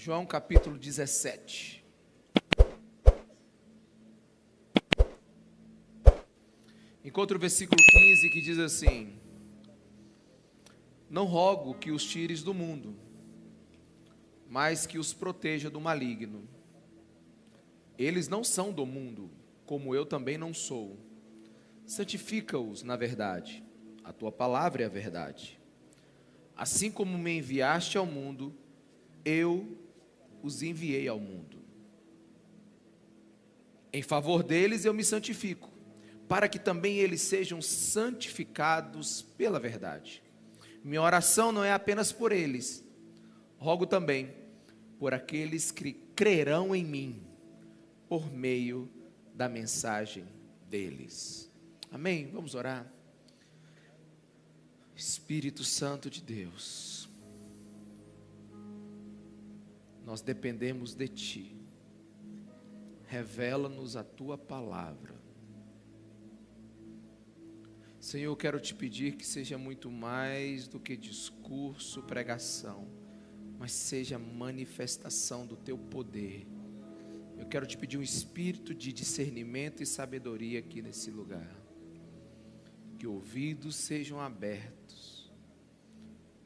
João capítulo 17. Encontra o versículo 15 que diz assim: não rogo que os tires do mundo, mas que os proteja do maligno. Eles não são do mundo, como eu também não sou. Santifica-os na verdade, a tua palavra é a verdade. Assim como me enviaste ao mundo, eu os enviei ao mundo. Em favor deles eu me santifico, para que também eles sejam santificados pela verdade. Minha oração não é apenas por eles, rogo também por aqueles que crerão em mim, por meio da mensagem deles. Amém? Vamos orar. Espírito Santo de Deus, nós dependemos de Ti. Revela-nos a Tua palavra. Senhor, eu quero te pedir que seja muito mais do que discurso, pregação, mas seja manifestação do Teu poder. Eu quero te pedir um espírito de discernimento e sabedoria aqui nesse lugar. Que ouvidos sejam abertos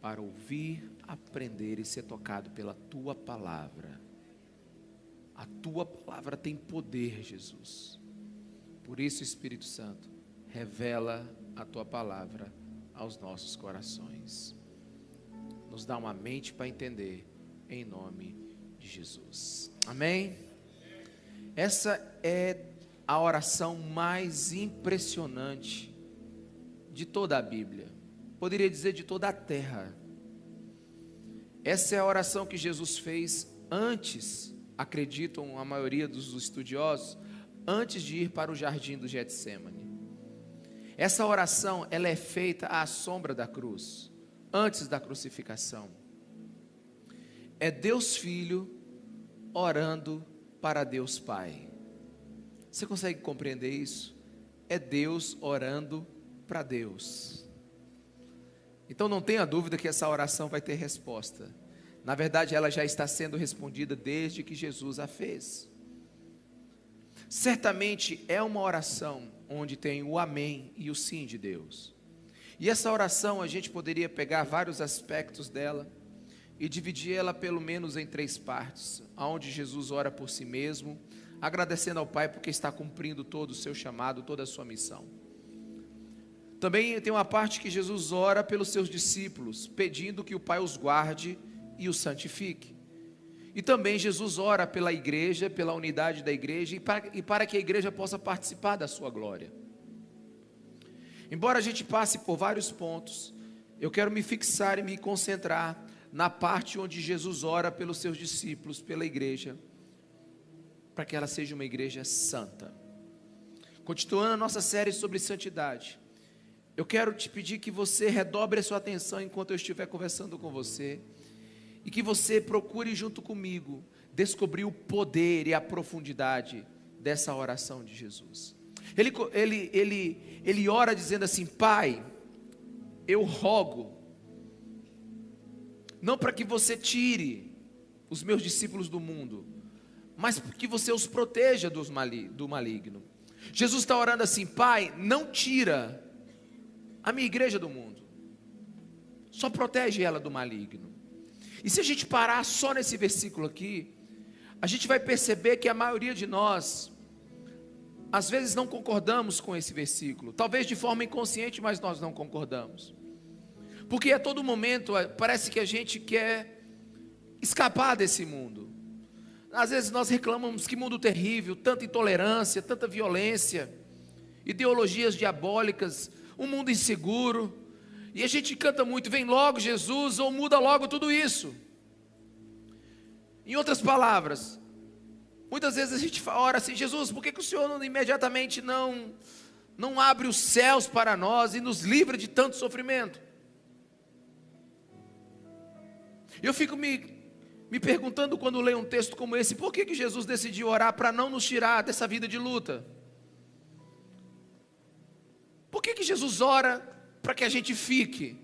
para ouvir, aprender e ser tocado pela Tua palavra. A Tua palavra tem poder, Jesus. Por isso, Espírito Santo, revela a Tua palavra aos nossos corações. Nos dá uma mente para entender, em nome de Jesus. Amém? Essa é a oração mais impressionante de toda a Bíblia. Poderia dizer de toda a terra. Essa é a oração que Jesus fez antes, acreditam a maioria dos estudiosos, antes de ir para o jardim do Getsêmani. Essa oração, ela é feita à sombra da cruz, antes da crucificação. É Deus Filho orando para Deus Pai. Você consegue compreender isso? É Deus orando para Deus. Então não tenha dúvida que essa oração vai ter resposta. Na verdade, ela já está sendo respondida desde que Jesus a fez. Certamente é uma oração onde tem o amém e o sim de Deus. E essa oração a gente poderia pegar vários aspectos dela e dividir ela pelo menos em 3 partes, onde Jesus ora por si mesmo, agradecendo ao Pai porque está cumprindo todo o seu chamado, toda a sua missão. Também tem uma parte que Jesus ora pelos seus discípulos, pedindo que o Pai os guarde e os santifique. E também Jesus ora pela igreja, pela unidade da igreja e para que a igreja possa participar da sua glória. Embora a gente passe por vários pontos, eu quero me fixar e me concentrar na parte onde Jesus ora pelos seus discípulos, pela igreja, para que ela seja uma igreja santa. Continuando a nossa série sobre santidade, eu quero te pedir que você redobre a sua atenção enquanto eu estiver conversando com você, e que você procure junto comigo descobrir o poder e a profundidade dessa oração de Jesus. Ele ora dizendo assim: Pai, eu rogo, não para que você tire os meus discípulos do mundo, mas que você os proteja do maligno. Jesus está orando assim: Pai, não tira a minha igreja do mundo, só protege ela do maligno. E se a gente parar só nesse versículo aqui, a gente vai perceber que a maioria de nós, às vezes não concordamos com esse versículo, talvez de forma inconsciente, mas nós não concordamos. Porque a todo momento parece que a gente quer escapar desse mundo. Às vezes nós reclamamos que mundo terrível, tanta intolerância, tanta violência, ideologias diabólicas, um mundo inseguro. E a gente canta muito: vem logo Jesus, ou muda logo tudo isso. Em outras palavras, muitas vezes a gente ora assim: Jesus, por que o Senhor não imediatamente não abre os céus para nós e nos livra de tanto sofrimento? Eu fico me perguntando quando leio um texto como esse: por que Jesus decidiu orar para não nos tirar dessa vida de luta? Por que Jesus ora para que a gente fique?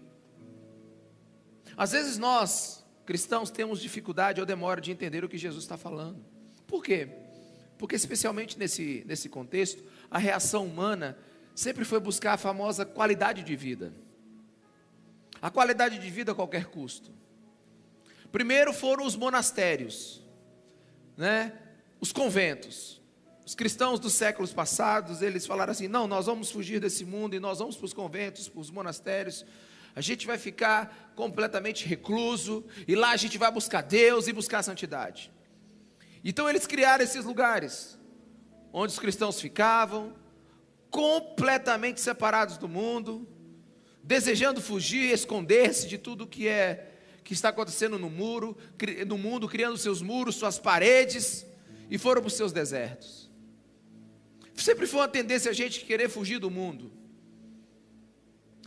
Às vezes nós cristãos temos dificuldade ou demora de entender o que Jesus está falando. Por quê? Porque especialmente nesse contexto, a reação humana sempre foi buscar a famosa qualidade de vida. A qualidade de vida a qualquer custo. Primeiro foram os monastérios, né? Os conventos. Os cristãos dos séculos passados, eles falaram assim, não, nós vamos fugir desse mundo e nós vamos para os conventos, para os monastérios. A gente vai ficar completamente recluso e lá a gente vai buscar Deus e buscar a santidade. Então eles criaram esses lugares, onde os cristãos ficavam, completamente separados do mundo, desejando fugir, esconder-se de tudo que está acontecendo no mundo, criando seus muros, suas paredes, e foram para os seus desertos. Sempre foi uma tendência a gente querer fugir do mundo.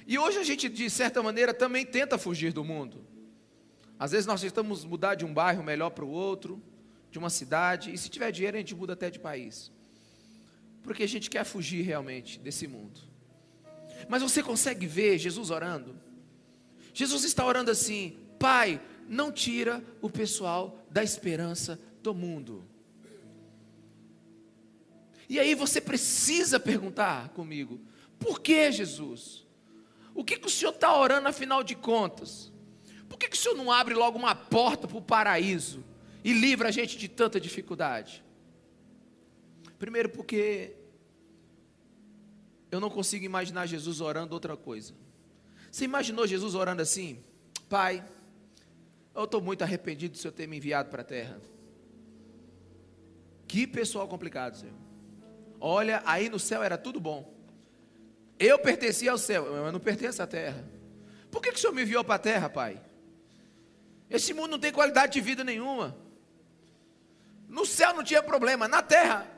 E hoje a gente, de certa maneira, também tenta fugir do mundo. Às vezes nós tentamos mudar de um bairro melhor para o outro, de uma cidade, e se tiver dinheiro a gente muda até de país. Porque a gente quer fugir realmente desse mundo. Mas você consegue ver Jesus orando? Jesus está orando assim, Pai, não tira o pessoal da esperança do mundo. E aí você precisa perguntar comigo, por que Jesus? O que o Senhor está orando afinal de contas? Por que o Senhor não abre logo uma porta para o paraíso e livra a gente de tanta dificuldade? Primeiro porque eu não consigo imaginar Jesus orando outra coisa. Você imaginou Jesus orando assim? Pai, eu estou muito arrependido do Senhor ter me enviado para a terra. Que pessoal complicado, Senhor. Olha, aí no céu era tudo bom. Eu pertencia ao céu, eu não pertenço à terra. Por que o Senhor me enviou para a terra, Pai? Esse mundo não tem qualidade de vida nenhuma. No céu não tinha problema, na terra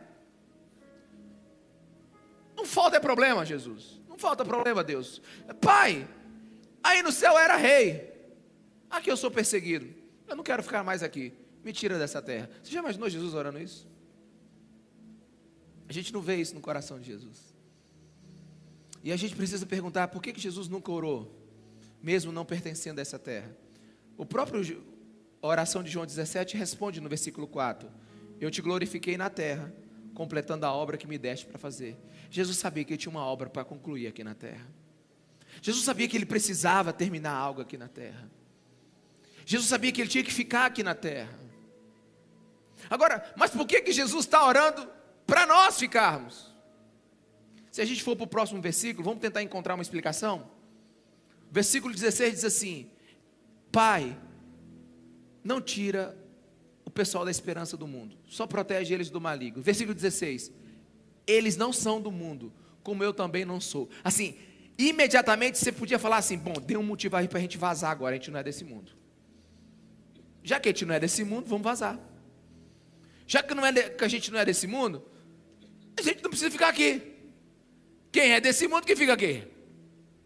não falta problema, Jesus. Não falta problema, Deus. Pai, aí no céu era rei. Aqui eu sou perseguido. Eu não quero ficar mais aqui. Me tira dessa terra. Você já imaginou Jesus orando isso? A gente não vê isso no coração de Jesus. E a gente precisa perguntar, por que Jesus nunca orou, mesmo não pertencendo a essa terra? O próprio oração de João 17 responde no versículo 4. Eu te glorifiquei na terra, completando a obra que me deste para fazer. Jesus sabia que ele tinha uma obra para concluir aqui na terra. Jesus sabia que ele precisava terminar algo aqui na terra. Jesus sabia que ele tinha que ficar aqui na terra. Agora, mas por que Jesus está orando para nós ficarmos? Se a gente for para o próximo versículo, vamos tentar encontrar uma explicação. Versículo 16 diz assim, Pai, não tira o pessoal da esperança do mundo, só protege eles do maligno. Versículo 16, eles não são do mundo, como eu também não sou. Assim, imediatamente você podia falar assim, bom, dê um motivo aí para a gente vazar agora, a gente não é desse mundo. Já que a gente não é desse mundo, vamos vazar. Já que a gente não é desse mundo, a gente não precisa ficar aqui. Quem é desse mundo que fica aqui?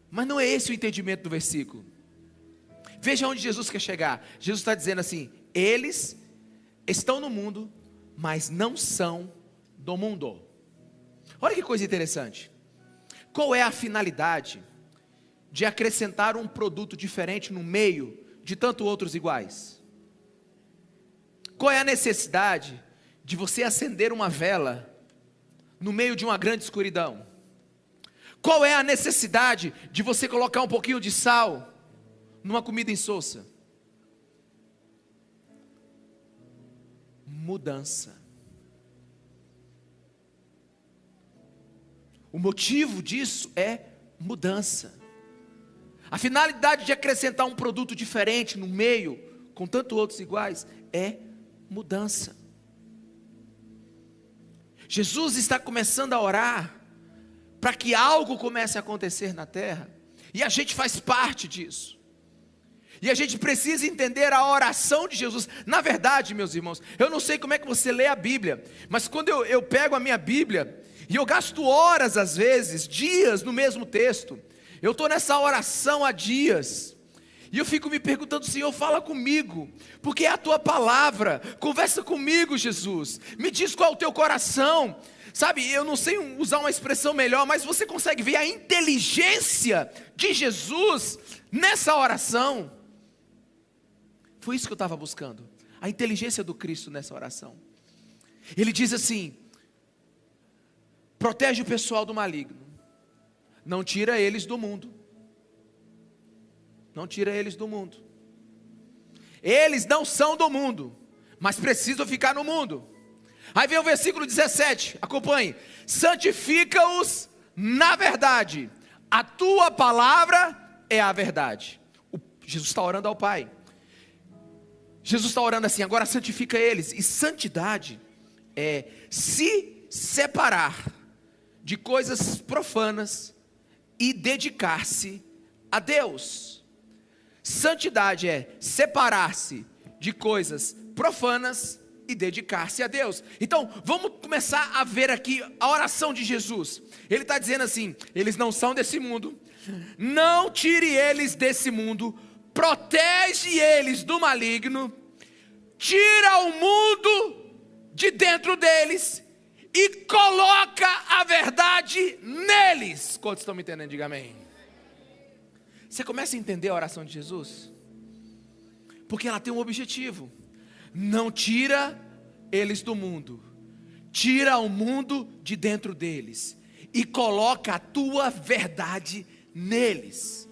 Mas não é esse o entendimento do versículo. Veja onde Jesus quer chegar. Jesus está dizendo assim, eles estão no mundo, mas não são do mundo. Olha que coisa interessante. Qual é a finalidade de acrescentar um produto diferente no meio de tantos outros iguais? Qual é a necessidade de você acender uma vela no meio de uma grande escuridão? Qual é a necessidade de você colocar um pouquinho de sal numa comida insossa? Mudança. O motivo disso é mudança. A finalidade de acrescentar um produto diferente no meio, com tantos outros iguais, é mudança. Jesus está começando a orar para que algo comece a acontecer na terra, e a gente faz parte disso. E a gente precisa entender a oração de Jesus. Na verdade, meus irmãos, eu não sei como é que você lê a Bíblia, mas quando eu pego a minha Bíblia, e eu gasto horas às vezes, dias no mesmo texto, eu estou nessa oração há dias, e eu fico me perguntando, Senhor, fala comigo, porque é a tua palavra, conversa comigo, Jesus, me diz qual é o teu coração, sabe, eu não sei usar uma expressão melhor, mas você consegue ver a inteligência de Jesus nessa oração. Foi isso que eu estava buscando. A inteligência do Cristo nessa oração. Ele diz assim: protege o pessoal do maligno. Não tira eles do mundo. Não tira eles do mundo. Eles não são do mundo, mas precisam ficar no mundo. Aí vem o versículo 17, acompanhe. Santifica-os na verdade. A tua palavra é a verdade. Jesus está orando ao Pai. Jesus está orando assim: agora santifica eles. E santidade é se separar de coisas profanas e dedicar-se a Deus. Santidade é separar-se de coisas profanas e dedicar-se a Deus. Então, vamos começar a ver aqui a oração de Jesus. Ele está dizendo assim: eles não são desse mundo, não tire eles desse mundo, protege eles do maligno, tira o mundo de dentro deles e coloca a verdade neles. Quantos estão me entendendo? Diga amém. Você começa a entender a oração de Jesus? Porque ela tem um objetivo. Não tira eles do mundo, tira o mundo de dentro deles e coloca a tua verdade neles.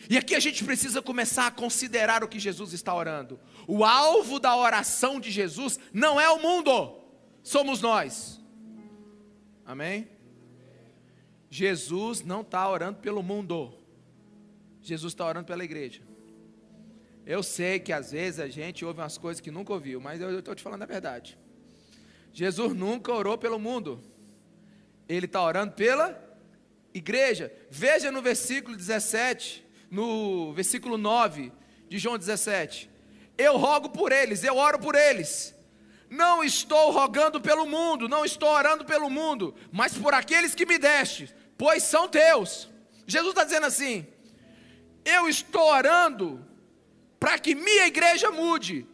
E aqui a gente precisa começar a considerar o que Jesus está orando. O alvo da oração de Jesus não é o mundo, somos nós. Amém? Jesus não está orando pelo mundo, Jesus está orando pela igreja. Eu sei que às vezes a gente ouve umas coisas que nunca ouviu, mas eu estou te falando a verdade. Jesus nunca orou pelo mundo, Ele está orando pela igreja. Veja no versículo 17, no versículo 9 de João 17. Eu rogo por eles, eu oro por eles. Não estou rogando pelo mundo, não estou orando pelo mundo, mas por aqueles que me deste, pois são teus. Jesus está dizendo assim: eu estou orando para que minha igreja mude.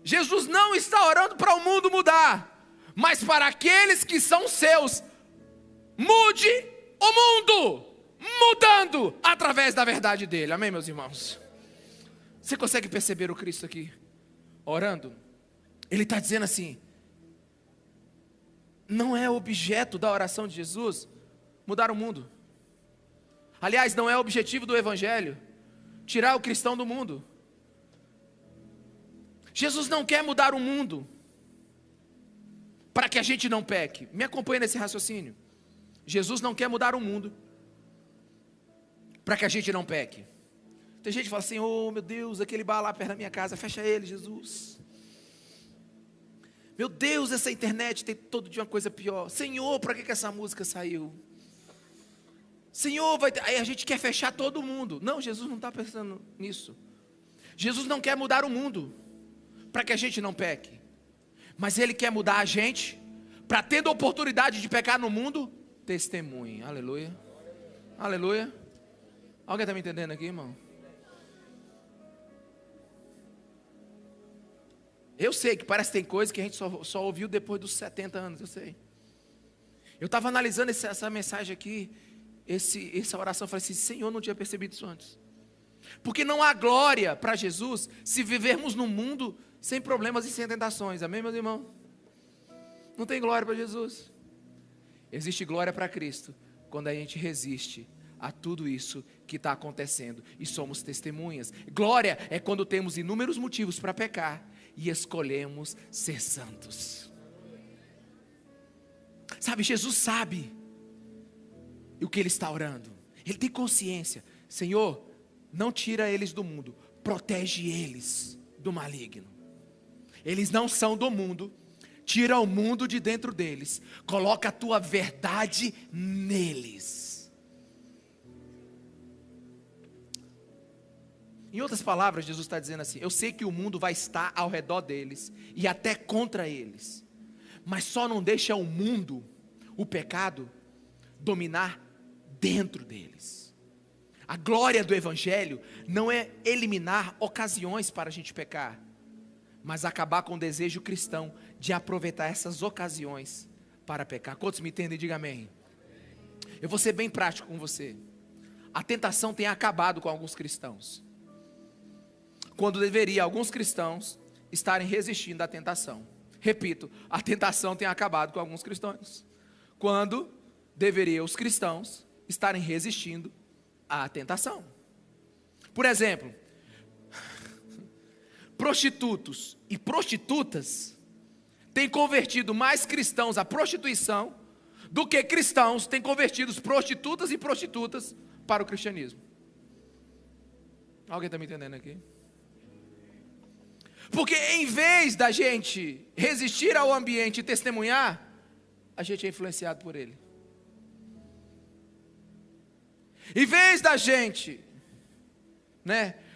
Jesus não está orando para o mundo mudar, mas para aqueles que são seus. Mude o mundo, mudando através da verdade dele. Amém, meus irmãos? Você consegue perceber o Cristo aqui orando? Ele está dizendo assim: não é objeto da oração de Jesus mudar o mundo. Aliás, não é objetivo do Evangelho tirar o cristão do mundo. Jesus não quer mudar o mundo para que a gente não peque. Me acompanhe nesse raciocínio. Jesus não quer mudar o mundo para que a gente não peque. Tem gente que fala assim: oh meu Deus, aquele bar lá perto da minha casa, fecha ele, Jesus. Meu Deus, essa internet tem todo dia uma coisa pior. Senhor, para que essa música saiu? Senhor, aí a gente quer fechar todo mundo. Não, Jesus não está pensando nisso. Jesus não quer mudar o mundo para que a gente não peque, mas Ele quer mudar a gente para, tendo a oportunidade de pecar no mundo, testemunhe. Aleluia, aleluia. Alguém está me entendendo aqui, irmão? Eu sei que parece que tem coisa que a gente só ouviu depois dos 70 anos, eu sei. Eu estava analisando essa mensagem aqui, essa oração, eu falei assim: Senhor, não tinha percebido isso antes. Porque não há glória para Jesus se vivermos num mundo sem problemas e sem tentações. Amém, meus irmãos? Não tem glória para Jesus. Existe glória para Cristo quando a gente resiste a tudo isso que está acontecendo e somos testemunhas. Glória é quando temos inúmeros motivos para pecar e escolhemos ser santos. Sabe, Jesus sabe o que Ele está orando. Ele tem consciência. Senhor, não tira eles do mundo, protege eles do maligno. Eles não são do mundo, tira o mundo de dentro deles, coloca a tua verdade neles. Em outras palavras, Jesus está dizendo assim: eu sei que o mundo vai estar ao redor deles e até contra eles, mas só não deixa o mundo, o pecado, dominar dentro deles. A glória do Evangelho não é eliminar ocasiões para a gente pecar, mas acabar com o desejo cristão de aproveitar essas ocasiões para pecar. Quantos me entendem? Diga amém. Eu vou ser bem prático com você. A tentação tem acabado com alguns cristãos. quando deveria alguns cristãos estarem resistindo à tentação. Repito, a tentação tem acabado com alguns cristãos. Quando deveria os cristãos estarem resistindo à tentação. Por exemplo, prostitutos e prostitutas têm convertido mais cristãos à prostituição do que cristãos têm convertido prostitutas e prostitutas para o cristianismo. Alguém está me entendendo aqui? Porque em vez da gente resistir ao ambiente e testemunhar, a gente é influenciado por ele. Em vez da gente,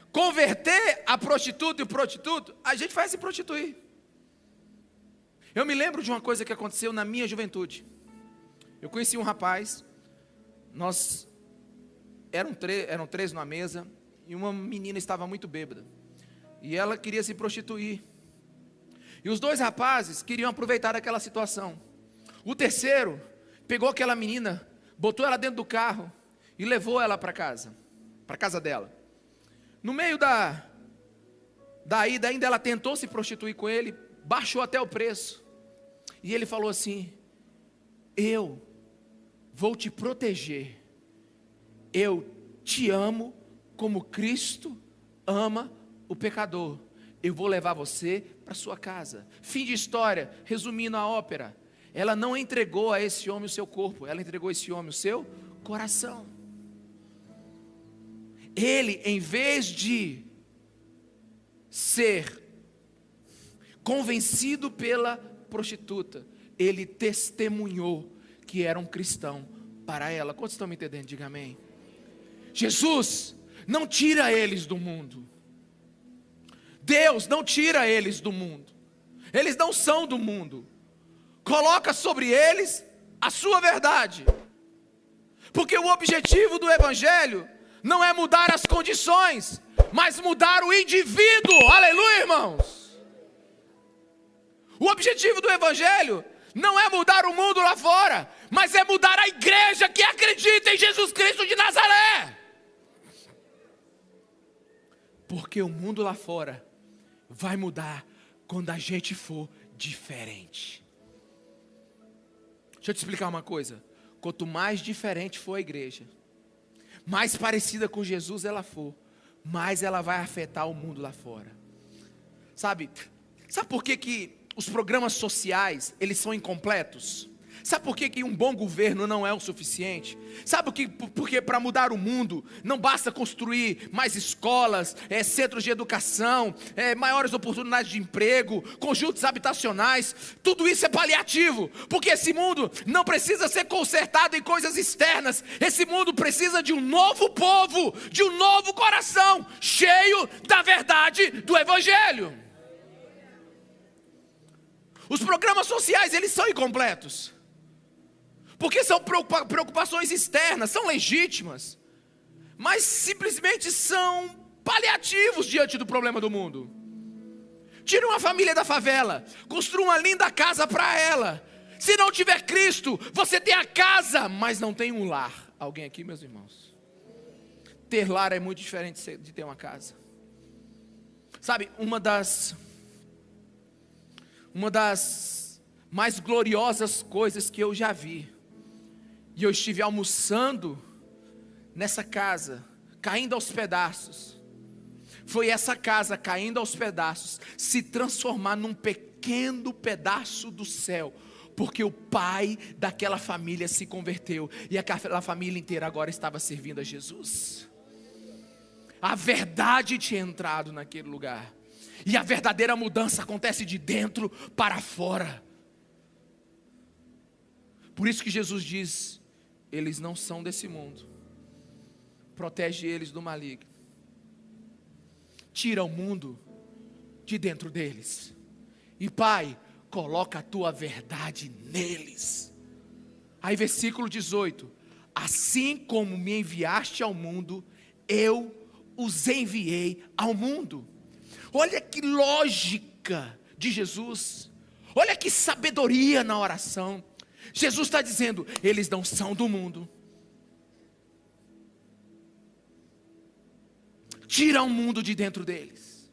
converter a prostituta e o prostituto, a gente vai se prostituir. Eu me lembro de uma coisa que aconteceu na minha juventude. Eu conheci um rapaz, eram três numa mesa, e uma menina estava muito bêbada. E ela queria se prostituir. E os dois rapazes queriam aproveitar aquela situação. O terceiro pegou aquela menina, botou ela dentro do carro e levou ela para casa dela. No meio da ida ainda, ela tentou se prostituir com ele, baixou até o preço. E ele falou assim: eu vou te proteger. Eu te amo como Cristo ama o pecador. Eu vou levar você para sua casa. Fim de história. Resumindo a ópera, ela não entregou a esse homem o seu corpo, ela entregou a esse homem o seu coração. Ele, em vez de ser convencido pela prostituta, ele testemunhou que era um cristão para ela. Quantos estão me entendendo? Diga amém. Jesus não tira eles do mundo. Deus não tira eles do mundo. Eles não são do mundo. Coloca sobre eles a sua verdade. Porque o objetivo do Evangelho não é mudar as condições, mas mudar o indivíduo. Aleluia, irmãos. O objetivo do Evangelho não é mudar o mundo lá fora, mas é mudar a igreja que acredita em Jesus Cristo de Nazaré. Porque o mundo lá fora vai mudar quando a gente for diferente. Deixa eu te explicar uma coisa. Quanto mais diferente for a igreja, mais parecida com Jesus ela for, mais ela vai afetar o mundo lá fora. Sabe por que os programas sociais, eles são incompletos? Sabe por que um bom governo não é o suficiente? Sabe porque para mudar o mundo não basta construir mais escolas, centros de educação, maiores oportunidades de emprego, conjuntos habitacionais. Tudo isso é paliativo, porque esse mundo não precisa ser consertado em coisas externas. Esse mundo precisa de um novo povo, de um novo coração, cheio da verdade do Evangelho. Os programas sociais, eles são incompletos, porque são preocupações externas, são legítimas, mas simplesmente são paliativos diante do problema do mundo. Tire uma família da favela, construa uma linda casa para ela. Se não tiver Cristo, você tem a casa, mas não tem um lar. Alguém aqui, meus irmãos? Ter lar é muito diferente de ter uma casa. Sabe, uma das mais gloriosas coisas que eu já vi, e eu estive almoçando nessa casa, caindo aos pedaços, foi essa casa caindo aos pedaços se transformar num pequeno pedaço do céu, porque o pai daquela família se converteu, e aquela família inteira agora estava servindo a Jesus. A verdade tinha entrado naquele lugar, e a verdadeira mudança acontece de dentro para fora. Por isso que Jesus diz: eles não são desse mundo, protege eles do maligno. Tira o mundo de dentro deles, e Pai, coloca a tua verdade neles. Aí versículo 18: assim como me enviaste ao mundo, eu os enviei ao mundo. Olha que lógica de Jesus, olha que sabedoria na oração. Jesus está dizendo: eles não são do mundo. Tira o mundo de dentro deles.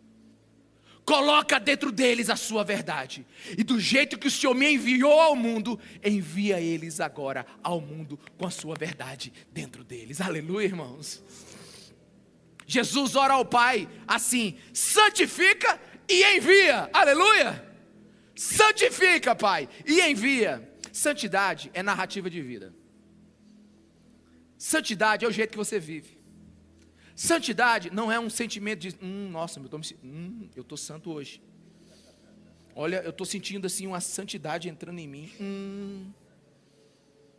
coloca dentro deles a sua verdade. E do jeito que o Senhor me enviou ao mundo, envia eles agora ao mundo com a sua verdade dentro deles. Aleluia, irmãos. Jesus ora ao Pai assim: santifica e envia. Aleluia. Santifica, Pai, e envia. Santidade é narrativa de vida. Santidade é o jeito que você vive. Santidade não é um sentimento de nossa, eu estou santo hoje. Olha, eu estou sentindo assim uma santidade entrando em mim.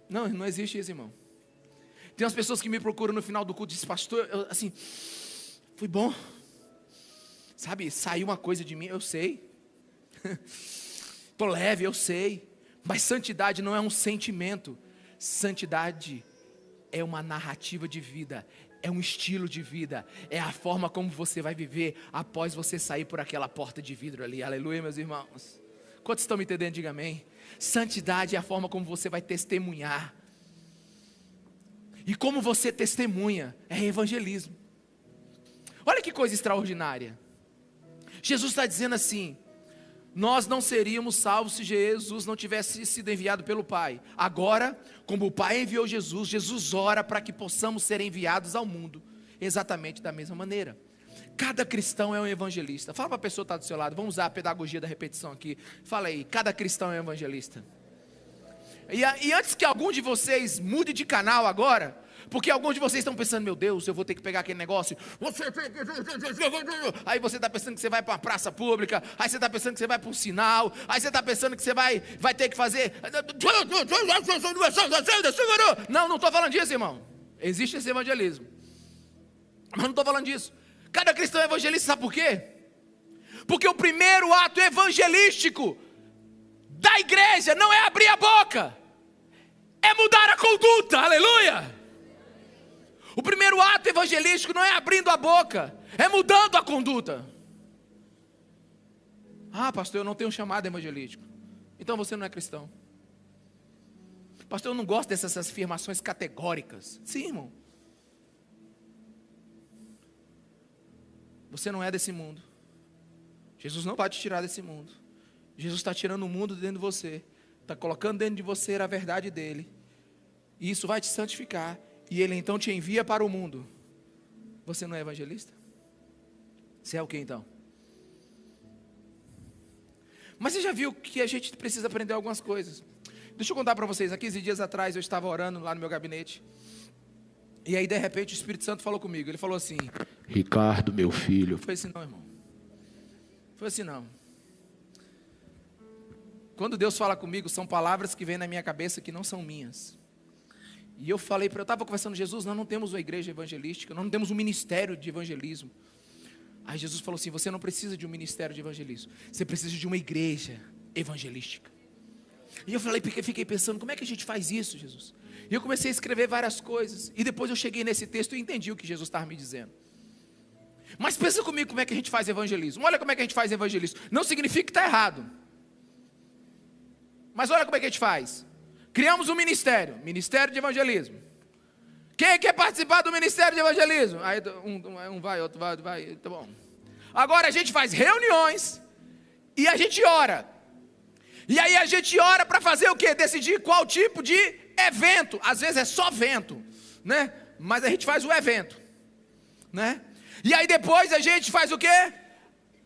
Não existe isso, irmão. Tem umas pessoas que me procuram no final do culto e dizem: pastor, foi bom. Sabe, saiu uma coisa de mim, eu sei. Estou leve, eu sei. Mas santidade não é um sentimento. Santidade é uma narrativa de vida. É um estilo de vida. É a forma como você vai viver após você sair por aquela porta de vidro ali. Aleluia, meus irmãos. Quantos estão me entendendo? Diga amém. Santidade é a forma como você vai testemunhar. E como você testemunha é evangelismo. Olha que coisa extraordinária. Jesus está dizendo assim: nós não seríamos salvos se Jesus não tivesse sido enviado pelo Pai. Agora, como o Pai enviou Jesus, Jesus ora para que possamos ser enviados ao mundo, exatamente da mesma maneira. Cada cristão é um evangelista. Fala para a pessoa que está do seu lado, vamos usar a pedagogia da repetição aqui. Fala aí, cada cristão é um evangelista. E antes que algum de vocês mude de canal agora, porque alguns de vocês estão pensando: meu Deus, eu vou ter que pegar aquele negócio. Aí você está pensando que você vai para uma praça pública. Aí você está pensando que você vai para um sinal. Aí você está pensando que você vai ter que fazer. Não estou falando disso, irmão. Existe esse evangelismo, mas não estou falando disso. Cada cristão é evangelista, sabe por quê? Porque o primeiro ato evangelístico da igreja não é abrir a boca, é mudar a conduta. Aleluia. O primeiro ato evangelístico não é abrindo a boca, é mudando a conduta. Pastor, eu não tenho chamado evangelístico. Então você não é cristão. Pastor, eu não gosto dessas afirmações categóricas. Sim, irmão. Você não é desse mundo. Jesus não vai te tirar desse mundo. Jesus está tirando o mundo dentro de você. Está colocando dentro de você a verdade dele. E isso vai te santificar. E ele então te envia para o mundo. Você não é evangelista? Você é o que então? Mas você já viu que a gente precisa aprender algumas coisas. Deixa eu contar para vocês. Há 15 dias atrás eu estava orando lá no meu gabinete. E aí de repente o Espírito Santo falou comigo. Ele falou assim: Ricardo, meu filho. Foi assim não, irmão. Foi assim não. Quando Deus fala comigo, são palavras que vêm na minha cabeça que não são minhas. E eu falei eu estava conversando com Jesus: nós não temos uma igreja evangelística, nós não temos um ministério de evangelismo. Aí Jesus falou assim: você não precisa de um ministério de evangelismo, você precisa de uma igreja evangelística. E eu fiquei pensando: como é que a gente faz isso, Jesus? E eu comecei a escrever várias coisas, e depois eu cheguei nesse texto e entendi o que Jesus estava me dizendo. Mas pensa comigo como é que a gente faz evangelismo. Olha como é que a gente faz evangelismo. Não significa que está errado, mas olha como é que a gente faz. Criamos um ministério de evangelismo. Quem quer participar do ministério de evangelismo? Aí um vai, outro vai, tá bom. Agora a gente faz reuniões e a gente ora. E aí a gente ora para fazer o quê? Decidir qual tipo de evento. Às vezes é só vento, né? Mas a gente faz o evento, né? E aí depois a gente faz o quê?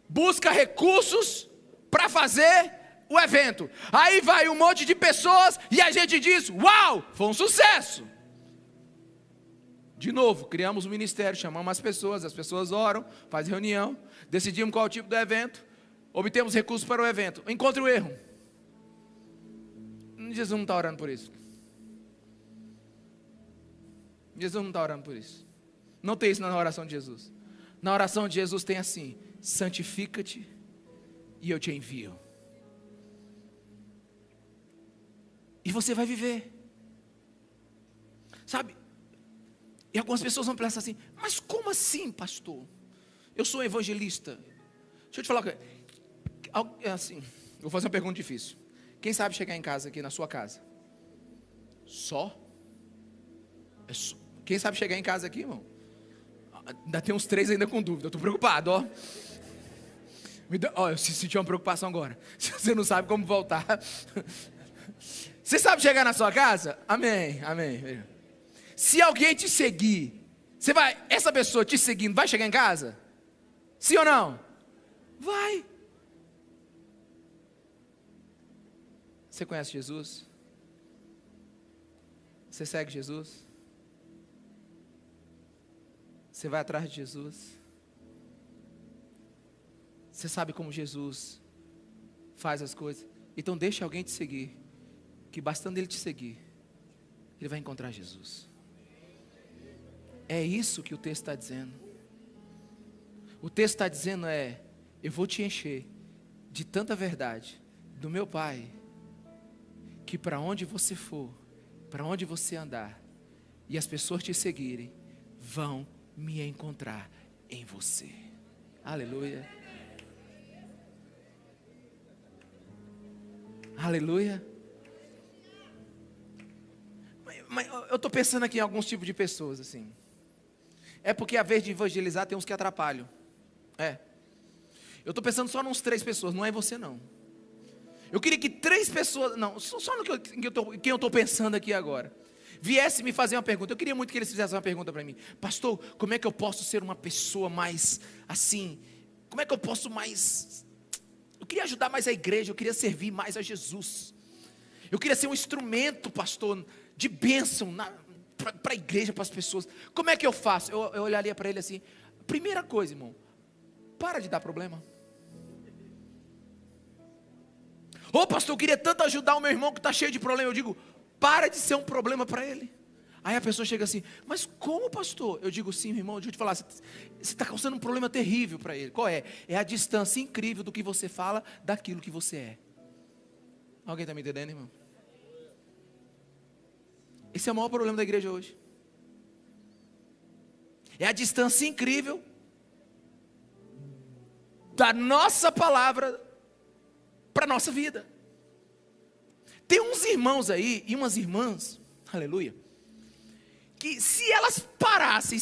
Busca recursos para fazer o evento. Aí vai um monte de pessoas e a gente diz: uau, foi um sucesso. De novo, criamos um ministério, chamamos as pessoas oram, fazem reunião, decidimos qual é o tipo do evento, obtemos recursos para o evento. Encontre o erro. Jesus não está orando por isso. Jesus não está orando por isso. Não tem isso na oração de Jesus. Na oração de Jesus tem assim: santifica-te e eu te envio. E você vai viver. Sabe? E algumas pessoas vão pensar assim: mas como assim, pastor? Eu sou evangelista. Deixa eu te falar uma coisa. Assim, vou fazer uma pergunta difícil. Quem sabe chegar em casa aqui na sua casa? Só? Quem sabe chegar em casa aqui, irmão? Ainda tem uns 3 ainda com dúvida. Eu estou preocupado, ó. Eu senti uma preocupação agora. Se você não sabe como voltar. Você sabe chegar na sua casa? Amém, amém. Se alguém te seguir, essa pessoa te seguindo, vai chegar em casa? Sim ou não? Vai. Você conhece Jesus? Você segue Jesus? Você vai atrás de Jesus? Você sabe como Jesus faz as coisas? Então deixa alguém te seguir, que bastando ele te seguir, ele vai encontrar Jesus. É isso que o texto está dizendo. O texto está dizendo eu vou te encher de tanta verdade do meu Pai, que para onde você for, para onde você andar, e as pessoas te seguirem, vão me encontrar em você. Aleluia. Aleluia. Mas eu estou pensando aqui em alguns tipos de pessoas assim. É porque a vez de evangelizar tem uns que atrapalham. Eu estou pensando só nos 3 pessoas, não é você não. Eu queria que 3 pessoas, não, só no quem eu estou pensando aqui agora, viesse me fazer uma pergunta. Eu queria muito que eles fizessem uma pergunta para mim. Pastor, como é que eu posso ser uma pessoa mais assim? Como é que eu posso mais... Eu queria ajudar mais a igreja, eu queria servir mais a Jesus. Eu queria ser um instrumento, pastor, de bênção para a igreja, para as pessoas. Como é que eu faço? Eu olharia para ele assim, primeira coisa, irmão, para de dar problema. Ô pastor, eu queria tanto ajudar o meu irmão que está cheio de problema. Eu digo, para de ser um problema para ele. Aí a pessoa chega assim, mas como pastor? Eu digo, sim, irmão, deixa eu te falar, você está causando um problema terrível para ele. Qual é? É a distância incrível do que você fala daquilo que você é. Alguém está me entendendo, irmão? Esse é o maior problema da igreja hoje. É a distância incrível da nossa palavra para a nossa vida. Tem uns irmãos aí e umas irmãs, aleluia, que se eles parassem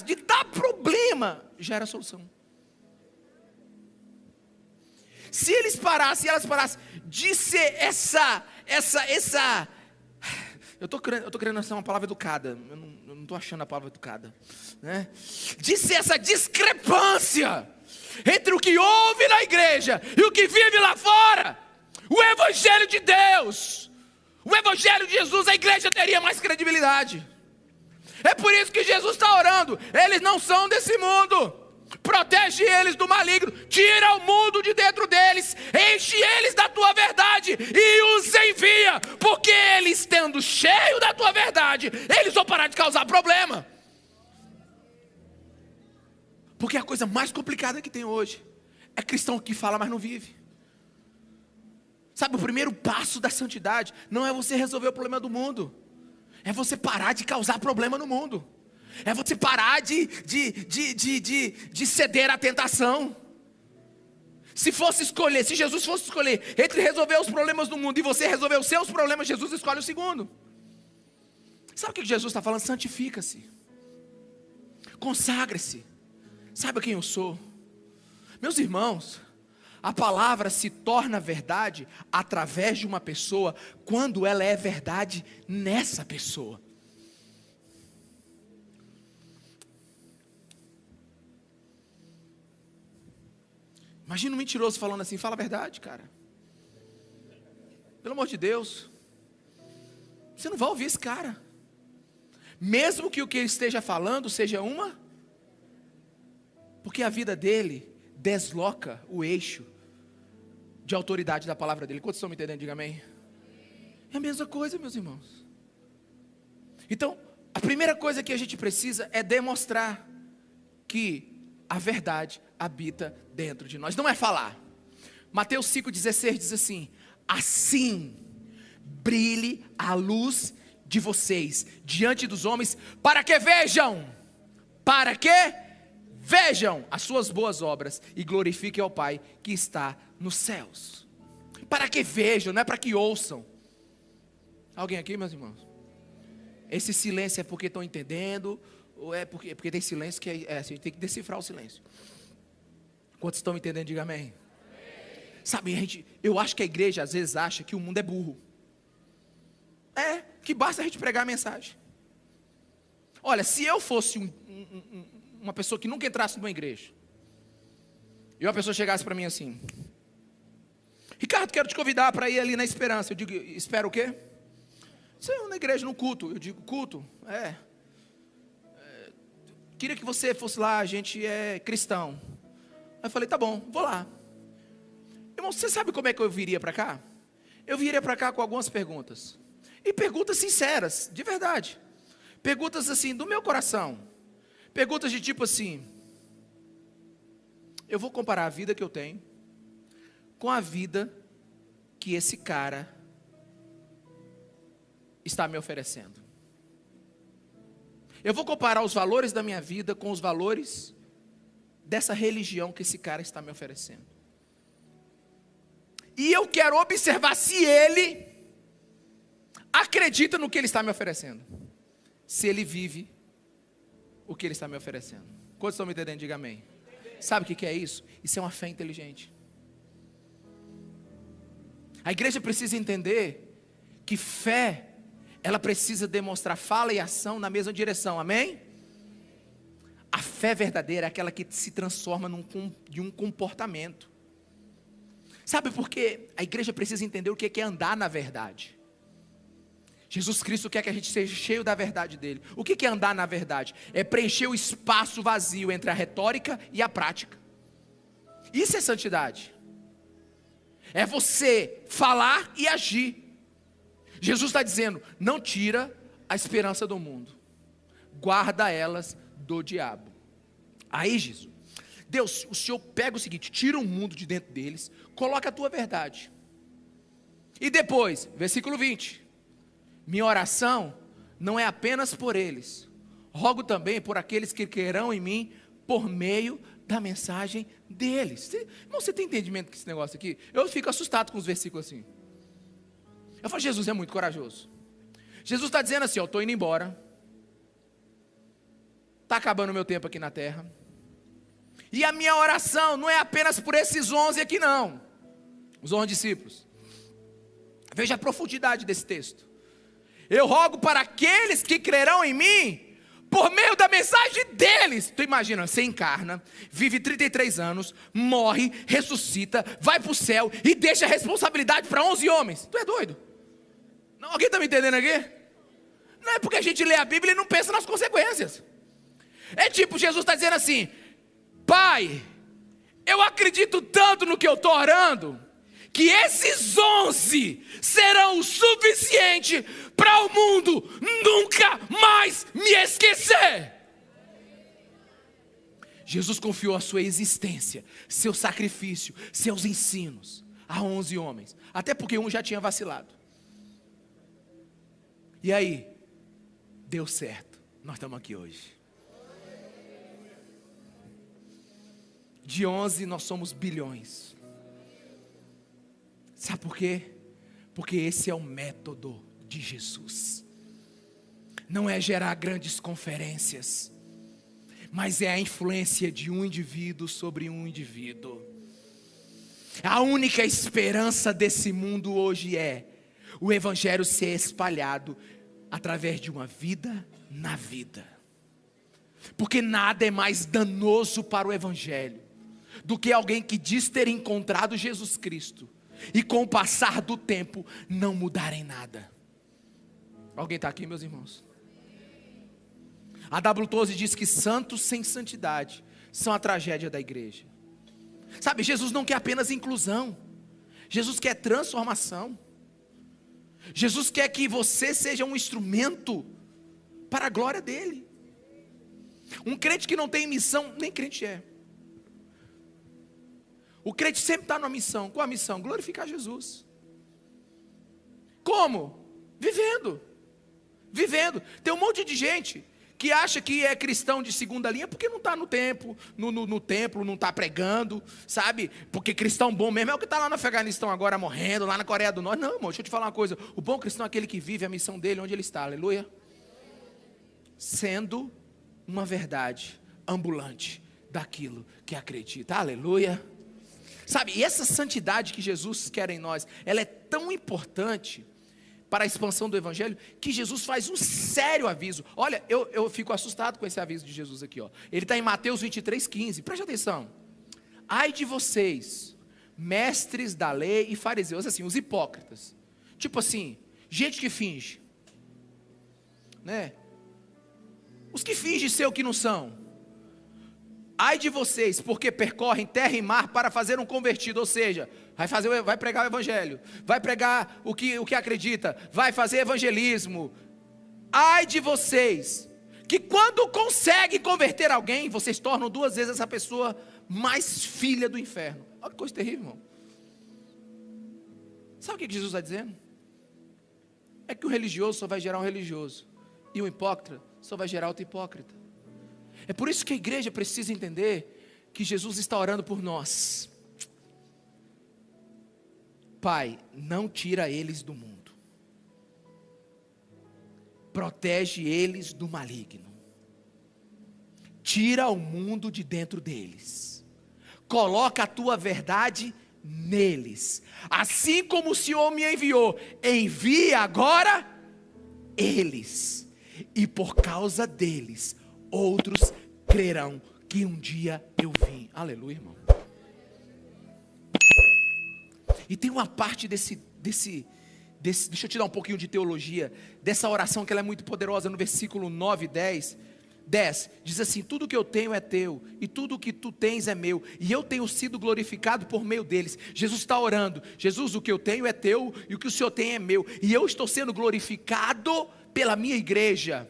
de dar problema, já era a solução. Se eles parassem, elas parassem de ser eu estou querendo ser uma palavra educada, eu não estou achando a palavra educada, né? De ser essa discrepância entre o que ouve na igreja e o que vive lá fora. O evangelho de Deus, o evangelho de Jesus, a igreja teria mais credibilidade. É por isso que Jesus está orando. Eles não são desse mundo. Protege eles do maligno. Tira o mundo de dentro deles. Enche eles da tua verdade e os envia. Porque eles, tendo cheio da tua verdade, eles vão parar de causar problema. Porque a coisa mais complicada que tem hoje é cristão que fala, mas não vive. Sabe, o primeiro passo da santidade não é você resolver o problema do mundo. É você parar de causar problema no mundo. É você parar de ceder à tentação. Se Jesus fosse escolher entre resolver os problemas do mundo e você resolver os seus problemas, Jesus escolhe o segundo. Sabe o que Jesus está falando? Santifica-se. Consagre-se. Saiba quem eu sou. Meus irmãos, a palavra se torna verdade através de uma pessoa, quando ela é verdade nessa pessoa. Imagina um mentiroso falando assim, fala a verdade, cara. Pelo amor de Deus. Você não vai ouvir esse cara. Mesmo que o que ele esteja falando seja uma. Porque a vida dele desloca o eixo de autoridade da palavra dele. Quantos estão me entendendo? Diga amém. É a mesma coisa, meus irmãos. Então, a primeira coisa que a gente precisa é demonstrar que a verdade habita dentro de nós. Não é falar. Mateus 5,16 diz assim: assim brilhe a luz de vocês diante dos homens, para que vejam as suas boas obras e glorifiquem ao Pai que está nos céus. Para que vejam, não é para que ouçam. Alguém aqui, meus irmãos? Esse silêncio é porque estão entendendo, ou é porque tem silêncio que a gente tem que decifrar o silêncio. Quantos estão me entendendo? Diga amém. Sabe, eu acho que a igreja às vezes acha que o mundo é burro. Que basta a gente pregar a mensagem. Olha, se eu fosse uma pessoa que nunca entrasse numa igreja, e uma pessoa chegasse para mim assim: Ricardo, quero te convidar para ir ali na Esperança. Eu digo: espera o quê? Você na igreja, no culto. Eu digo: culto? Queria que você fosse lá, a gente é cristão. Aí eu falei: tá bom, vou lá. Irmão, você sabe como é que eu viria para cá? Eu viria para cá com algumas perguntas. E perguntas sinceras, de verdade. Perguntas assim, do meu coração. Perguntas de tipo assim: eu vou comparar a vida que eu tenho com a vida que esse cara está me oferecendo. Eu vou comparar os valores da minha vida com os valores dessa religião que esse cara está me oferecendo. E eu quero observar se ele acredita no que ele está me oferecendo. Se ele vive o que ele está me oferecendo. Quantos estão me entendendo? Diga amém. Sabe o que é isso? Isso é uma fé inteligente. A igreja precisa entender que fé, ela precisa demonstrar fala e ação na mesma direção, amém? A fé verdadeira é aquela que se transforma de um comportamento. Sabe por quê? A igreja precisa entender o que é andar na verdade. Jesus Cristo quer que a gente seja cheio da verdade dele. O que é andar na verdade? É preencher o espaço vazio entre a retórica e a prática. Isso é santidade. É você falar e agir. Jesus está dizendo: não tira a esperança do mundo, guarda elas do diabo. Aí Jesus, Deus, o Senhor pega o seguinte: tira o mundo de dentro deles, coloca a tua verdade. E depois, versículo 20: minha oração não é apenas por eles, rogo também por aqueles que crerão em mim por meio da mensagem deles. Irmão, você tem entendimento com esse negócio aqui? Eu fico assustado com os versículos assim. Eu falo: Jesus é muito corajoso. Jesus está dizendo assim: eu estou indo embora, está acabando o meu tempo aqui na terra, e a minha oração não é apenas por esses 11 aqui não, os 11 discípulos. Veja a profundidade desse texto. Eu rogo para aqueles que crerão em mim por meio da mensagem deles. Tu imagina, você encarna, vive 33 anos, morre, ressuscita, vai para o céu e deixa a responsabilidade para 11 homens. Tu é doido? Não, alguém está me entendendo aqui? Não é porque a gente lê a Bíblia e não pensa nas consequências. É tipo, Jesus está dizendo assim: Pai, eu acredito tanto no que eu estou orando, que esses 11 serão o suficiente para o mundo nunca mais me esquecer. Jesus confiou a sua existência, seu sacrifício, seus ensinos a 11 homens, até porque um já tinha vacilado. E aí, deu certo, nós estamos aqui hoje. De 11 nós somos bilhões. Sabe por quê? Porque esse é o método de Jesus. Não é gerar grandes conferências, mas é a influência de um indivíduo sobre um indivíduo. A única esperança desse mundo hoje é o evangelho ser espalhado através de uma vida na vida. Porque nada é mais danoso para o evangelho do que alguém que diz ter encontrado Jesus Cristo e com o passar do tempo não mudar em nada. Alguém está aqui, meus irmãos? A W. Tozer diz que santos sem santidade são a tragédia da igreja. Sabe, Jesus não quer apenas inclusão, Jesus quer transformação. Jesus quer que você seja um instrumento para a glória dele. Um crente que não tem missão, nem crente é. O crente sempre está numa missão. Qual a missão? Glorificar Jesus. Como? Vivendo. Tem um monte de gente que acha que é cristão de segunda linha porque não está no templo, no templo, não está pregando, sabe? Porque cristão bom mesmo é o que está lá no Afeganistão agora morrendo, lá na Coreia do Norte. Não, irmão, deixa eu te falar uma coisa. O bom cristão é aquele que vive a missão dele onde ele está, aleluia. Sendo uma verdade ambulante daquilo que acredita. Aleluia. Sabe, e essa santidade que Jesus quer em nós, ela é tão importante para a expansão do evangelho, que Jesus faz um sério aviso. Olha, eu fico assustado com esse aviso de Jesus aqui, ó. Ele está em Mateus 23:15, preste atenção. Ai de vocês, mestres da lei e fariseus, assim, os hipócritas, tipo assim, gente que finge, né? Os que fingem ser o que não são. Ai de vocês, porque percorrem terra e mar para fazer um convertido, ou seja, vai pregar o evangelho, vai pregar o que acredita, vai fazer evangelismo. Ai de vocês, que quando conseguem converter alguém, vocês tornam 2 vezes essa pessoa mais filha do inferno. Olha que coisa terrível, irmão. Sabe o que Jesus está dizendo? É que o religioso só vai gerar um religioso, e o hipócrita só vai gerar outro hipócrita. É por isso que a igreja precisa entender que Jesus está orando por nós. Pai, não tira eles do mundo. Protege eles do maligno. Tira o mundo de dentro deles. Coloca a tua verdade neles. Assim como o Senhor me enviou, envia agora eles. E por causa deles, outros crerão que um dia eu vim. Aleluia, irmão. E tem uma parte desse, deixa eu te dar um pouquinho de teologia, dessa oração que ela é muito poderosa, no versículo 9 e 10, diz assim: tudo que eu tenho é teu, e tudo que tu tens é meu, e eu tenho sido glorificado por meio deles. Jesus está orando: Jesus, o que eu tenho é teu, e o que o Senhor tem é meu, e eu estou sendo glorificado pela minha igreja.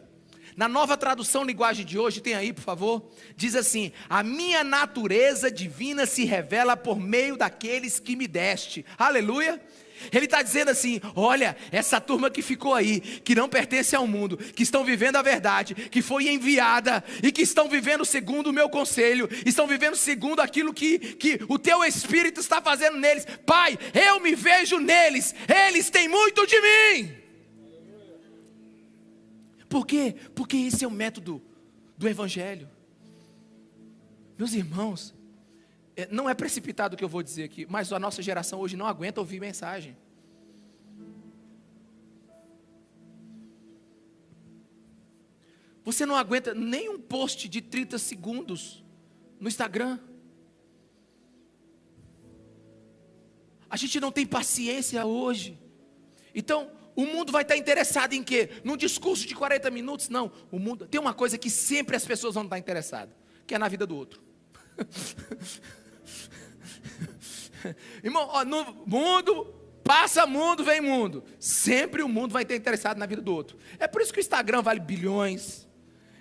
Na Nova Tradução Linguagem de hoje, tem aí por favor, diz assim: a minha natureza divina se revela por meio daqueles que me deste. Aleluia. Ele está dizendo assim: olha, essa turma que ficou aí, que não pertence ao mundo, que estão vivendo a verdade, que foi enviada, e que estão vivendo segundo o meu conselho, estão vivendo segundo aquilo que o teu Espírito está fazendo neles. Pai, eu me vejo neles, eles têm muito de mim. Por quê? Porque esse é o método do evangelho. Meus irmãos, não é precipitado o que eu vou dizer aqui, mas a nossa geração hoje não aguenta ouvir mensagem. Você não aguenta nem um post de 30 segundos no Instagram. A gente não tem paciência hoje. Então, o mundo vai estar interessado em quê? Num discurso de 40 minutos? Não. O mundo tem uma coisa que sempre as pessoas vão estar interessadas, que é na vida do outro. Irmão, ó, no mundo, passa mundo, vem mundo. Sempre o mundo vai estar interessado na vida do outro. É por isso que o Instagram vale bilhões.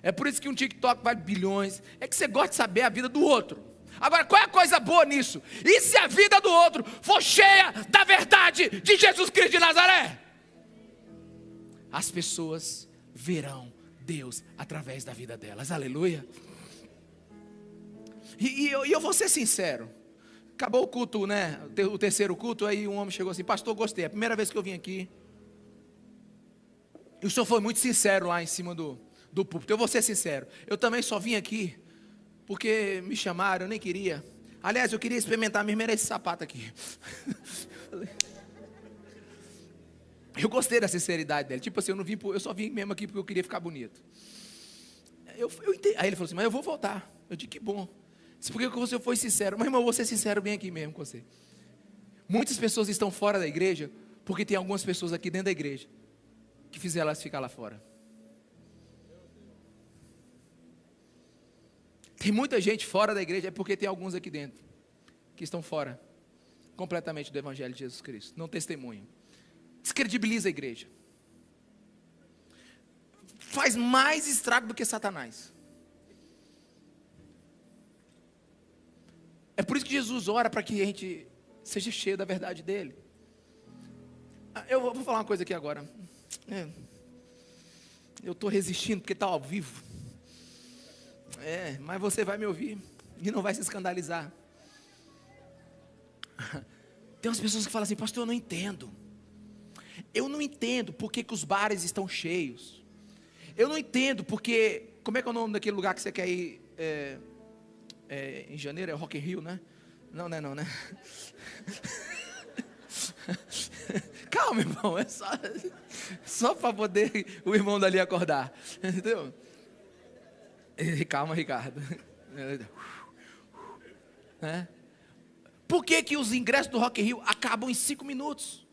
É por isso que um TikTok vale bilhões. É que você gosta de saber a vida do outro. Agora, qual é a coisa boa nisso? E se a vida do outro for cheia da verdade de Jesus Cristo de Nazaré? As pessoas verão Deus através da vida delas. Aleluia. E eu vou ser sincero. Acabou o culto, né? O terceiro culto, aí um homem chegou assim: pastor, gostei, é a primeira vez que eu vim aqui. E o senhor foi muito sincero lá em cima do púlpito. Eu vou ser sincero, eu também só vim aqui porque me chamaram, eu nem queria. Aliás, eu queria experimentar mesmo esse sapato aqui. Eu gostei da sinceridade dele. Tipo assim, eu só vim mesmo aqui porque eu queria ficar bonito. Eu entendi. Aí ele falou assim: mas eu vou voltar. Eu disse: que bom. Disse: por que você foi sincero? Mas irmão, eu vou ser sincero bem aqui mesmo com você. Muitas pessoas estão fora da igreja porque tem algumas pessoas aqui dentro da igreja que fizeram elas ficar lá fora. Tem muita gente fora da igreja, é porque tem alguns aqui dentro que estão fora completamente do evangelho de Jesus Cristo. Não testemunham. Descredibiliza a igreja. Faz mais estrago do que Satanás. É por isso que Jesus ora para que a gente seja cheio da verdade dele. Eu vou falar uma coisa aqui agora. Eu estou resistindo porque está ao vivo. Mas você vai me ouvir e não vai se escandalizar. Tem umas pessoas que falam assim: pastor, eu não entendo. Eu não entendo porque que os bares estão cheios. Eu não entendo porque... Como é que é o nome daquele lugar que você quer ir? em janeiro é Rock in Rio, né? Não, não é não, né? Calma, irmão, é só para poder o irmão dali acordar, entendeu? Calma, Ricardo. É. Por que os ingressos do Rock in Rio acabam em 5 minutos?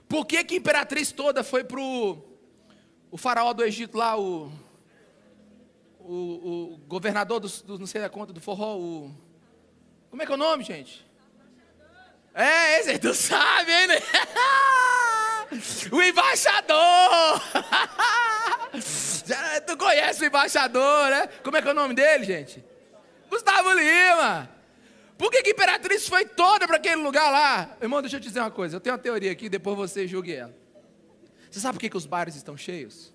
Por que a imperatriz toda foi pro o faraó do Egito lá, o governador do não sei da conta, do forró, como é que é o nome, gente? Esse aí tu sabe, hein, né? O embaixador! Tu conhece o embaixador, né? Como é que é o nome dele, gente? Gustavo Lima! Por que a imperatriz foi toda para aquele lugar lá? Irmão, deixa eu te dizer uma coisa. Eu tenho uma teoria aqui, depois você julgue ela. Você sabe por que os bares estão cheios?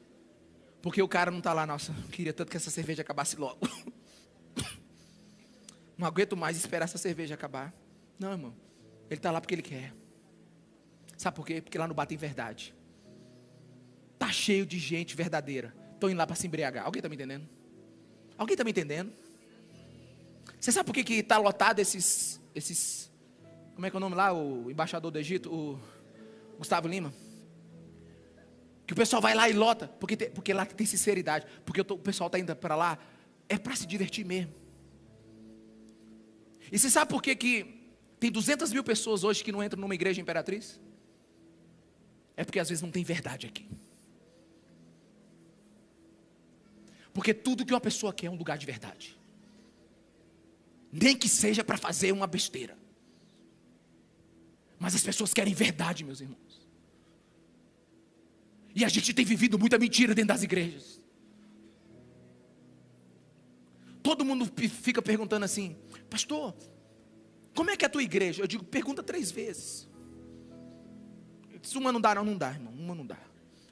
Porque o cara não está lá, nossa, queria tanto que essa cerveja acabasse logo. Não aguento mais esperar essa cerveja acabar. Não, irmão. Ele está lá porque ele quer. Sabe por quê? Porque lá no bar tem verdade. Está cheio de gente verdadeira. Estão indo lá para se embriagar. Alguém está me entendendo? Alguém está me entendendo? Você sabe por que está lotado esses... Como é que é o nome lá? O embaixador do Egito, o Gustavo Lima. Que o pessoal vai lá e lota. Porque lá tem sinceridade. Porque o pessoal está indo para lá. É para se divertir mesmo. E você sabe por que tem 200 mil pessoas hoje que não entram numa igreja imperatriz? É porque às vezes não tem verdade aqui. Porque tudo que uma pessoa quer é um lugar de verdade. Nem que seja para fazer uma besteira. Mas as pessoas querem verdade, meus irmãos. E a gente tem vivido muita mentira dentro das igrejas. Todo mundo fica perguntando assim: pastor, como é que é a tua igreja? Eu digo, pergunta 3 vezes. Se uma não dá, não dá, irmão. Uma não dá.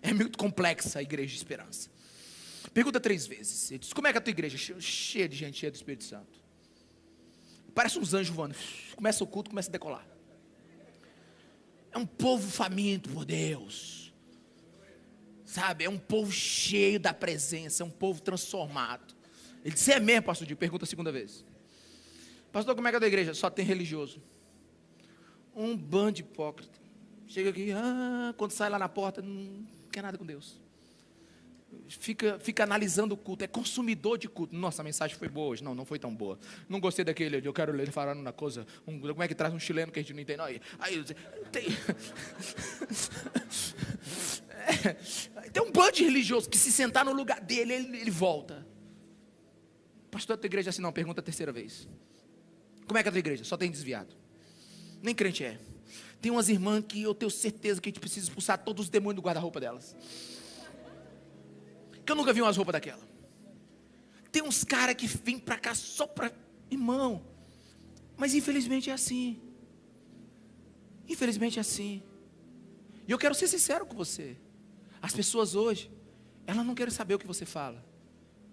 É muito complexa a igreja de esperança. Pergunta 3 vezes. Ele diz, como é que é a tua igreja? Cheia de gente, cheia do Espírito Santo. Parece uns anjos voando. Começa o culto, começa a decolar. É um povo faminto por Deus. Sabe, é um povo cheio da presença. É um povo transformado. Ele disse, é mesmo, pastor Diego? Pergunta a 2ª vez. Pastor, como é que é a tua igreja? Só tem religioso. Um bando de hipócrita. Chega aqui, quando sai lá na porta, não quer nada com Deus. Fica analisando o culto, é consumidor de culto. Nossa, a mensagem foi boa hoje. Não foi tão boa. Não gostei daquele, eu quero ler falando uma coisa. Como é que traz um chileno que a gente não entende? Aí tem um bando de religioso que se sentar no lugar dele, ele volta. Pastor, a tua igreja é assim? Não, pergunta a 3ª vez. Como é que é a tua igreja? Só tem desviado. Nem crente é. Tem umas irmãs que eu tenho certeza que a gente precisa expulsar todos os demônios do guarda-roupa delas. Que eu nunca vi umas roupas daquela. Tem uns caras que vêm para cá só para... Irmão, mas infelizmente é assim. Infelizmente é assim. E eu quero ser sincero com você. As pessoas hoje, elas não querem saber o que você fala.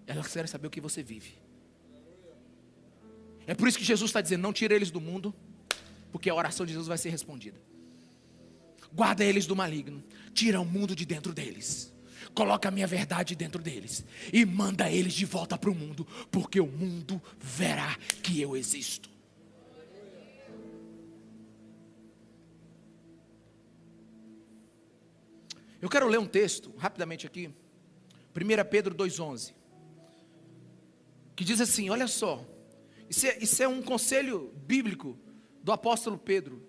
Elas querem saber o que você vive. É por isso que Jesus está dizendo, não tira eles do mundo, porque a oração de Jesus vai ser respondida. Guarda eles do maligno. Tira o mundo de dentro deles. Coloca a minha verdade dentro deles. E manda eles de volta para o mundo. Porque o mundo verá que eu existo. Eu quero ler um texto, rapidamente aqui. 1 Pedro 2,11. Que diz assim, olha só. Isso é um conselho bíblico do apóstolo Pedro.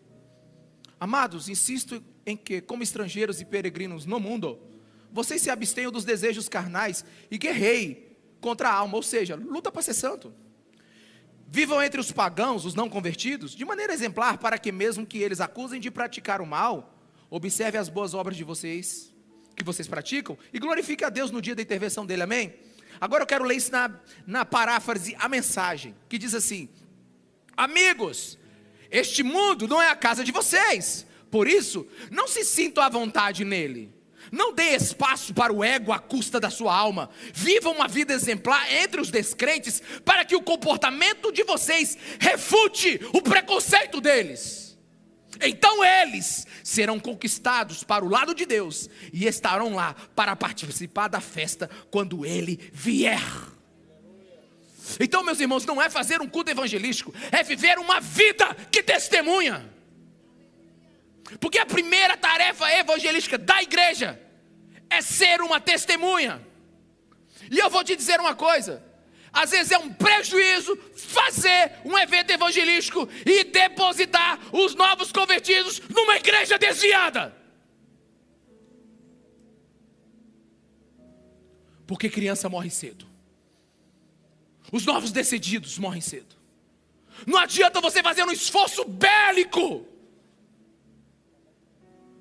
Amados, insisto em que, como estrangeiros e peregrinos no mundo, vocês se abstenham dos desejos carnais e guerreiem contra a alma, ou seja, luta para ser santo. Vivam entre os pagãos, os não convertidos, de maneira exemplar, para que mesmo que eles acusem de praticar o mal, observe as boas obras de vocês, que vocês praticam, e glorifique a Deus no dia da intervenção dele, amém? Agora eu quero ler isso na paráfrase, a mensagem, que diz assim: amigos, este mundo não é a casa de vocês, por isso, não se sintam à vontade nele. Não dê espaço para o ego à custa da sua alma. Vivam uma vida exemplar entre os descrentes, para que o comportamento de vocês refute o preconceito deles. Então eles serão conquistados para o lado de Deus e estarão lá para participar da festa quando Ele vier. Então, meus irmãos, não é fazer um culto evangelístico, é viver uma vida que testemunha. Porque a primeira tarefa evangelística da igreja é ser uma testemunha. E eu vou te dizer uma coisa: às vezes é um prejuízo fazer um evento evangelístico e depositar os novos convertidos numa igreja desviada. Porque criança morre cedo. Os novos decididos morrem cedo. Não adianta você fazer um esforço bélico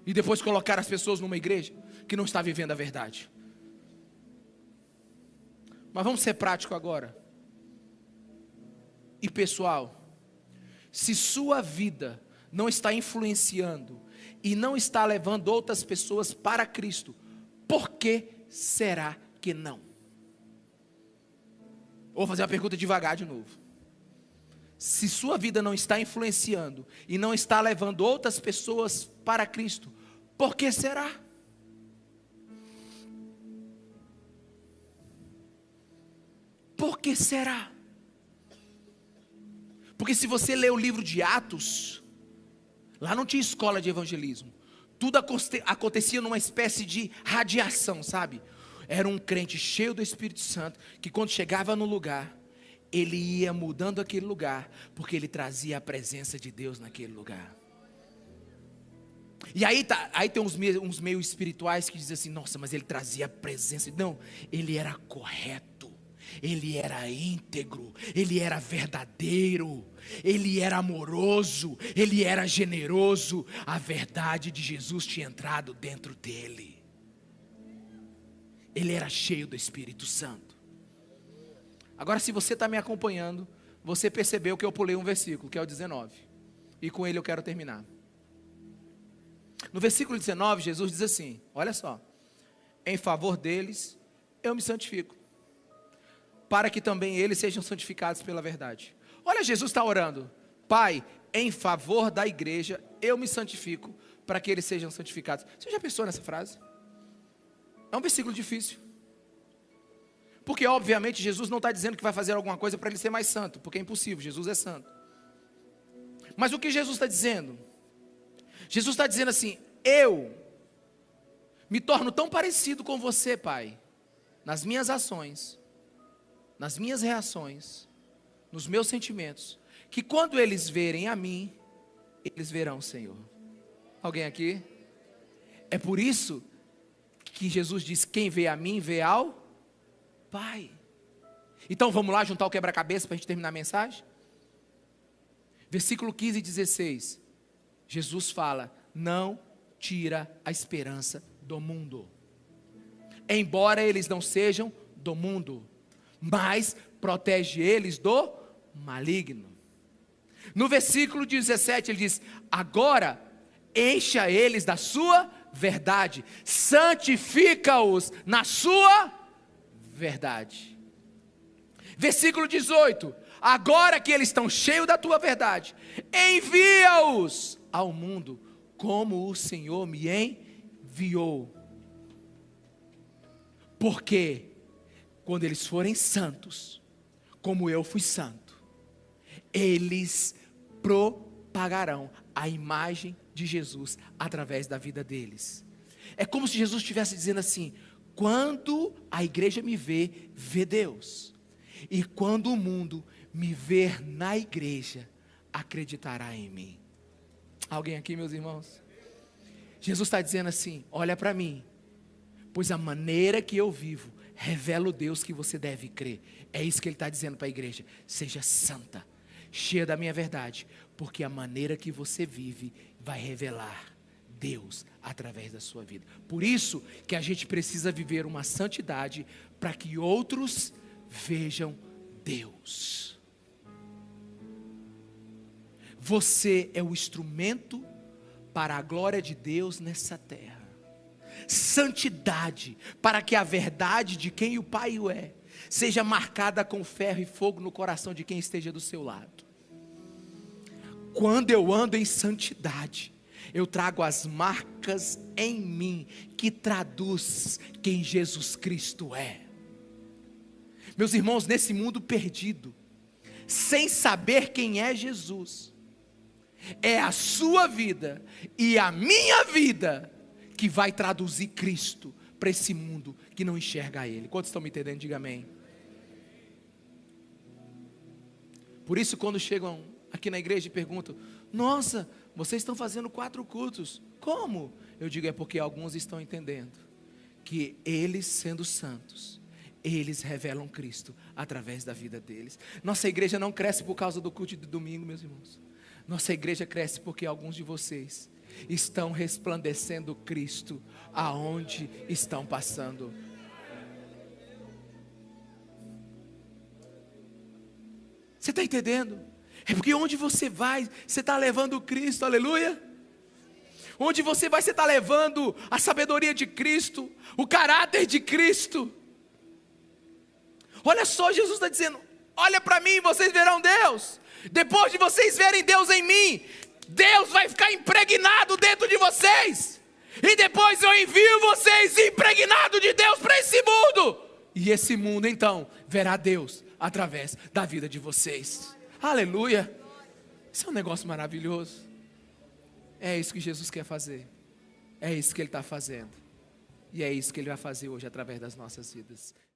e depois colocar as pessoas numa igreja que não está vivendo a verdade. Mas vamos ser prático agora. E pessoal, se sua vida não está influenciando e não está levando outras pessoas para Cristo, por que será que não? Vou fazer uma pergunta devagar de novo. Se sua vida não está influenciando e não está levando outras pessoas para Cristo, por que será? Por que será? Porque se você ler o livro de Atos, lá não tinha escola de evangelismo. Tudo acontecia numa espécie de radiação, sabe? Era um crente cheio do Espírito Santo, que quando chegava no lugar, ele ia mudando aquele lugar, porque ele trazia a presença de Deus naquele lugar. E aí tem uns meio espirituais que dizem assim: nossa, mas ele trazia a presença. Não, ele era correto, ele era íntegro, ele era verdadeiro, ele era amoroso, ele era generoso. A verdade de Jesus tinha entrado dentro dele. Ele era cheio do Espírito Santo. Agora, se você está me acompanhando, você percebeu que eu pulei um versículo, que é o 19. E com ele eu quero terminar. No versículo 19, Jesus diz assim, olha só: em favor deles, eu me santifico, para que também eles sejam santificados pela verdade. Olha, Jesus está orando: Pai, em favor da igreja, eu me santifico, para que eles sejam santificados. Você já pensou nessa frase? É um versículo difícil. Porque obviamente Jesus não está dizendo que vai fazer alguma coisa para ele ser mais santo, porque é impossível, Jesus é santo. Mas o que Jesus está dizendo? Jesus está dizendo assim: eu me torno tão parecido com você, Pai, nas minhas ações, nas minhas reações, nos meus sentimentos, que quando eles verem a mim, eles verão o Senhor. Alguém aqui? É por isso que Jesus diz: quem vê a mim, vê ao Pai. Então vamos lá juntar o quebra-cabeça para a gente terminar a mensagem? Versículo 15 e 16. Jesus fala: não tira a esperança do mundo, embora eles não sejam do mundo, mas protege eles do maligno. No versículo 17 ele diz: agora encha eles da sua verdade, santifica-os na sua verdade. Versículo 18: agora que eles estão cheios da tua verdade, envia-os ao mundo, como o Senhor me enviou. Porque quando eles forem santos, como eu fui santo, eles propagarão a imagem de Jesus através da vida deles. É como se Jesus estivesse dizendo assim: quando a igreja me vê, vê Deus. E quando o mundo me ver na igreja, acreditará em mim. Alguém aqui, meus irmãos? Jesus está dizendo assim: olha para mim, pois a maneira que eu vivo revela o Deus que você deve crer. É isso que ele está dizendo para a igreja: seja santa, cheia da minha verdade, porque a maneira que você vive vai revelar Deus através da sua vida. Por isso que a gente precisa viver uma santidade, para que outros vejam Deus. Você é o instrumento para a glória de Deus nessa terra. Santidade, para que a verdade de quem o Pai é, seja marcada com ferro e fogo no coração de quem esteja do seu lado. Quando eu ando em santidade, eu trago as marcas em mim, que traduz quem Jesus Cristo é. Meus irmãos, nesse mundo perdido, sem saber quem é Jesus, é a sua vida e a minha vida que vai traduzir Cristo para esse mundo que não enxerga Ele. Quantos estão me entendendo? Diga amém. Por isso, quando chegam aqui na igreja e perguntam: nossa, vocês estão fazendo 4 cultos, como? Eu digo: é porque alguns estão entendendo que eles, sendo santos, eles revelam Cristo através da vida deles. Nossa igreja não cresce por causa do culto de domingo, meus irmãos. Nossa igreja cresce porque alguns de vocês estão resplandecendo Cristo aonde estão passando. Você está entendendo? É porque onde você vai, você está levando Cristo, aleluia. Onde você vai, você está levando a sabedoria de Cristo, o caráter de Cristo. Olha só, Jesus está dizendo: olha para mim e vocês verão Deus. Depois de vocês verem Deus em mim, Deus vai ficar impregnado dentro de vocês. E depois eu envio vocês impregnados de Deus para esse mundo. E esse mundo então verá Deus através da vida de vocês. Aleluia. Isso é um negócio maravilhoso. É isso que Jesus quer fazer. É isso que Ele está fazendo. E é isso que Ele vai fazer hoje através das nossas vidas.